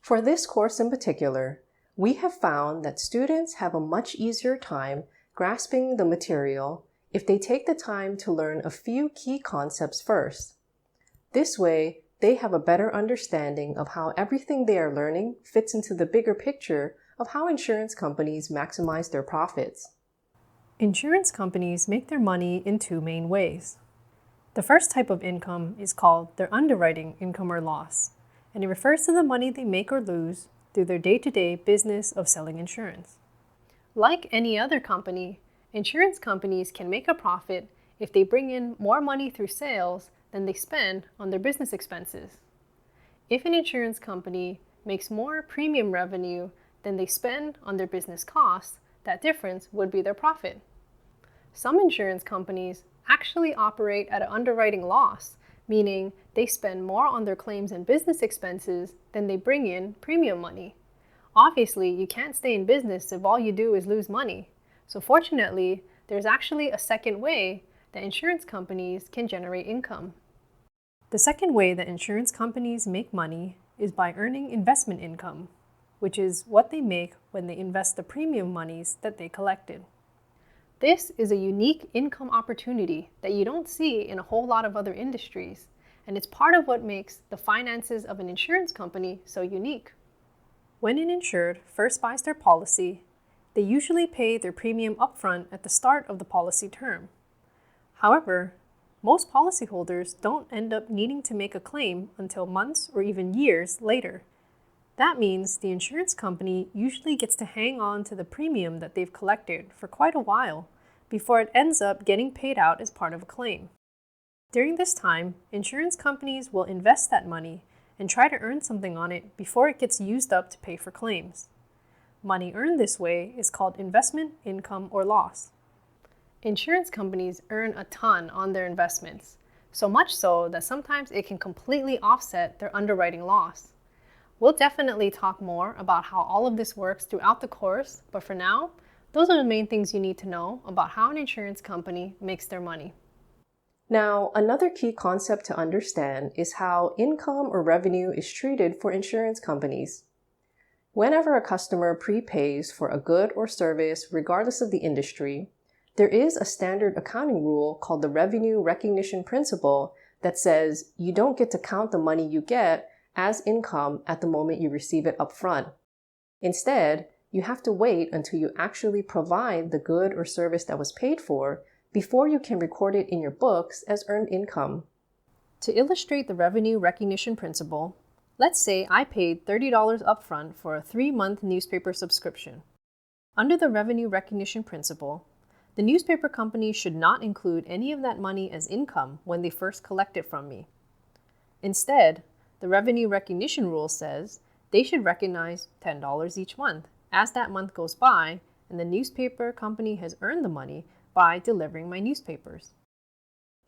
For this course in particular, we have found that students have a much easier time grasping the material if they take the time to learn a few key concepts first. This way, they have a better understanding of how everything they are learning fits into the bigger picture of how insurance companies maximize their profits. Insurance companies make their money in two main ways. The first type of income is called their underwriting income or loss, and it refers to the money they make or lose through their day-to-day business of selling insurance. Like any other company, insurance companies can make a profit if they bring in more money through sales than they spend on their business expenses. If an insurance company makes more premium revenue than they spend on their business costs, that difference would be their profit. Some insurance companies actually operate at an underwriting loss, meaning they spend more on their claims and business expenses than they bring in premium money. Obviously, you can't stay in business if all you do is lose money. So fortunately, there's actually a second way that insurance companies can generate income. The second way that insurance companies make money is by earning investment income, which is what they make when they invest the premium monies that they collected. This is a unique income opportunity that you don't see in a whole lot of other industries, and it's part of what makes the finances of an insurance company so unique. When an insured first buys their policy, they usually pay their premium upfront at the start of the policy term. However, most policyholders don't end up needing to make a claim until months or even years later. That means the insurance company usually gets to hang on to the premium that they've collected for quite a while before it ends up getting paid out as part of a claim. During this time, insurance companies will invest that money and try to earn something on it before it gets used up to pay for claims. Money earned this way is called investment income or loss. Insurance companies earn a ton on their investments, so much so that sometimes it can completely offset their underwriting loss. We'll definitely talk more about how all of this works throughout the course, but for now, those are the main things you need to know about how an insurance company makes their money. Now, another key concept to understand is how income or revenue is treated for insurance companies. Whenever a customer prepays for a good or service, regardless of the industry, there is a standard accounting rule called the revenue recognition principle that says you don't get to count the money you get as income at the moment you receive it upfront. Instead, you have to wait until you actually provide the good or service that was paid for before you can record it in your books as earned income. To illustrate the revenue recognition principle, let's say I paid $30 upfront for a 3-month newspaper subscription. Under the revenue recognition principle, the newspaper company should not include any of that money as income when they first collect it from me. Instead, the revenue recognition rule says they should recognize $10 each month as that month goes by and the newspaper company has earned the money by delivering my newspapers.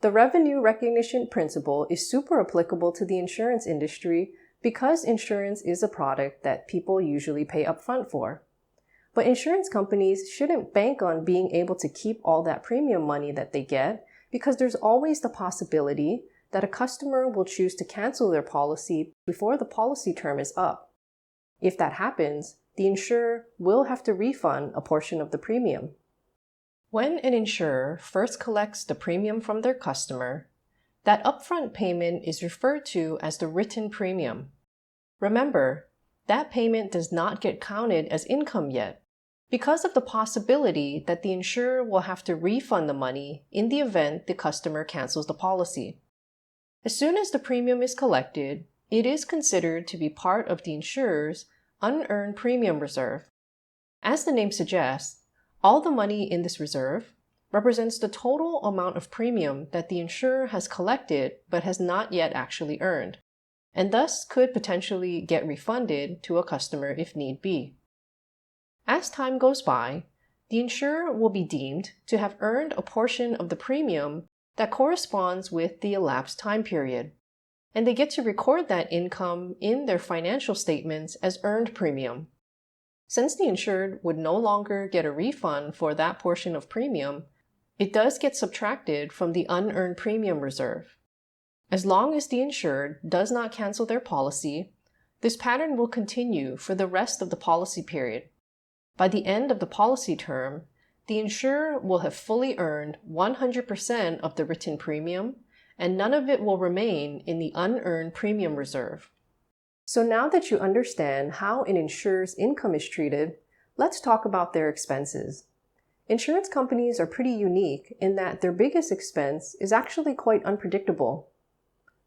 The revenue recognition principle is super applicable to the insurance industry because insurance is a product that people usually pay upfront for. But insurance companies shouldn't bank on being able to keep all that premium money that they get because there's always the possibility that a customer will choose to cancel their policy before the policy term is up. If that happens, the insurer will have to refund a portion of the premium. When an insurer first collects the premium from their customer, that upfront payment is referred to as the written premium. Remember, that payment does not get counted as income yet because of the possibility that the insurer will have to refund the money in the event the customer cancels the policy. As soon as the premium is collected, it is considered to be part of the insurer's unearned premium reserve. As the name suggests, all the money in this reserve represents the total amount of premium that the insurer has collected but has not yet actually earned, and thus could potentially get refunded to a customer if need be. As time goes by, the insurer will be deemed to have earned a portion of the premium that corresponds with the elapsed time period, and they get to record that income in their financial statements as earned premium. Since the insured would no longer get a refund for that portion of premium, it does get subtracted from the unearned premium reserve. As long as the insured does not cancel their policy, This pattern will continue for the rest of the policy period. By the end of the policy term, the insurer will have fully earned 100% of the written premium, and none of it will remain in the unearned premium reserve. So now that you understand how an insurer's income is treated, let's talk about their expenses. Insurance companies are pretty unique in that their biggest expense is actually quite unpredictable.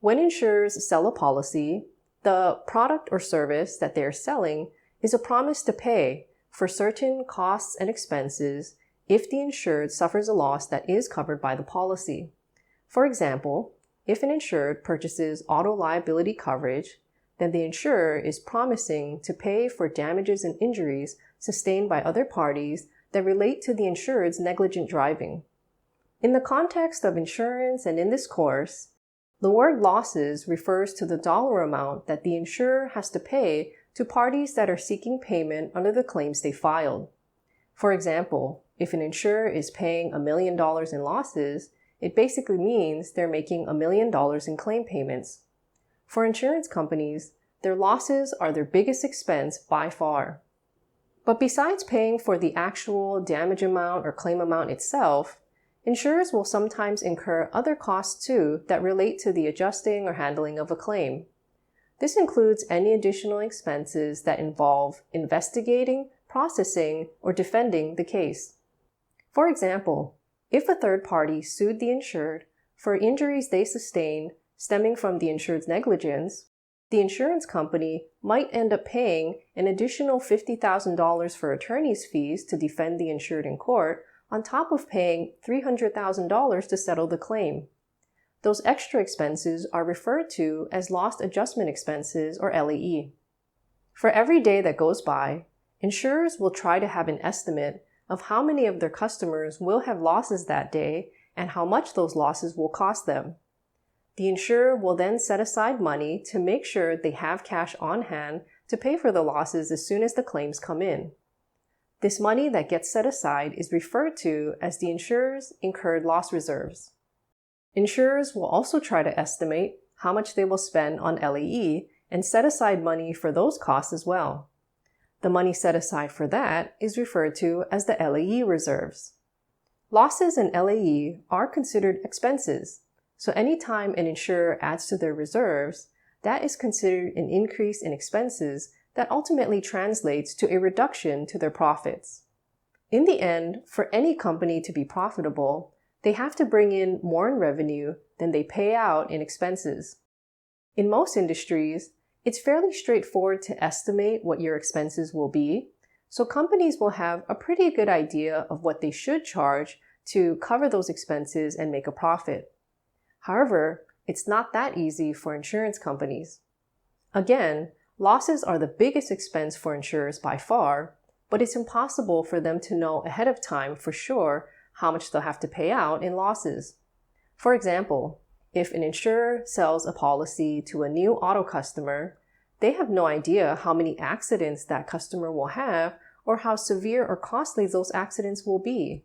When insurers sell a policy, the product or service that they are selling is a promise to pay for certain costs and expenses if the insured suffers a loss that is covered by the policy. For example, if an insured purchases auto liability coverage, then the insurer is promising to pay for damages and injuries sustained by other parties that relate to the insured's negligent driving. In the context of insurance and in this course, the word losses refers to the dollar amount that the insurer has to pay to parties that are seeking payment under the claims they filed. For example, if an insurer is paying $1 million in losses, it basically means they're making $1 million in claim payments. For insurance companies, their losses are their biggest expense by far. But besides paying for the actual damage amount or claim amount itself, insurers will sometimes incur other costs too that relate to the adjusting or handling of a claim. This includes any additional expenses that involve investigating, processing, or defending the case. For example, if a third party sued the insured for injuries they sustained stemming from the insured's negligence, the insurance company might end up paying an additional $50,000 for attorney's fees to defend the insured in court, on top of paying $300,000 to settle the claim. Those extra expenses are referred to as loss adjustment expenses, or LAE. For every day that goes by, insurers will try to have an estimate of how many of their customers will have losses that day and how much those losses will cost them. The insurer will then set aside money to make sure they have cash on hand to pay for the losses as soon as the claims come in. This money that gets set aside is referred to as the insurer's incurred loss reserves. Insurers will also try to estimate how much they will spend on LAE and set aside money for those costs as well. The money set aside for that is referred to as the LAE reserves. Losses and LAE are considered expenses, so anytime an insurer adds to their reserves, that is considered an increase in expenses that ultimately translates to a reduction to their profits. In the end, for any company to be profitable, they have to bring in more in revenue than they pay out in expenses. In most industries, it's fairly straightforward to estimate what your expenses will be, so companies will have a pretty good idea of what they should charge to cover those expenses and make a profit. However, it's not that easy for insurance companies. Again, losses are the biggest expense for insurers by far, but it's impossible for them to know ahead of time for sure how much they'll have to pay out in losses. For example, if an insurer sells a policy to a new auto customer, they have no idea how many accidents that customer will have or how severe or costly those accidents will be.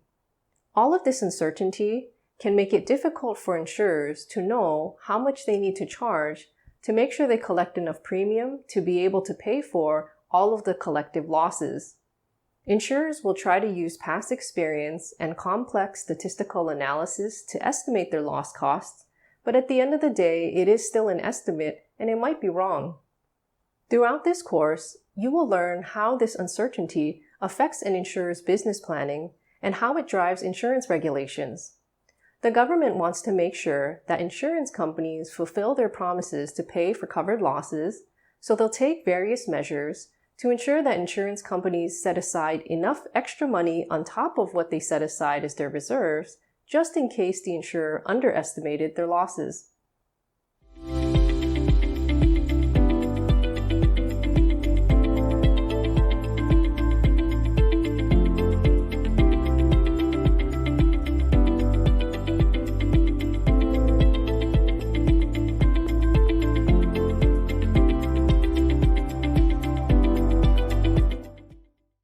All of this uncertainty can make it difficult for insurers to know how much they need to charge to make sure they collect enough premium to be able to pay for all of the collective losses. Insurers will try to use past experience and complex statistical analysis to estimate their loss costs, but at the end of the day, it is still an estimate and it might be wrong. Throughout this course, you will learn how this uncertainty affects an insurer's business planning and how it drives insurance regulations. The government wants to make sure that insurance companies fulfill their promises to pay for covered losses, so they'll take various measures to ensure that insurance companies set aside enough extra money on top of what they set aside as their reserves, just in case the insurer underestimated their losses.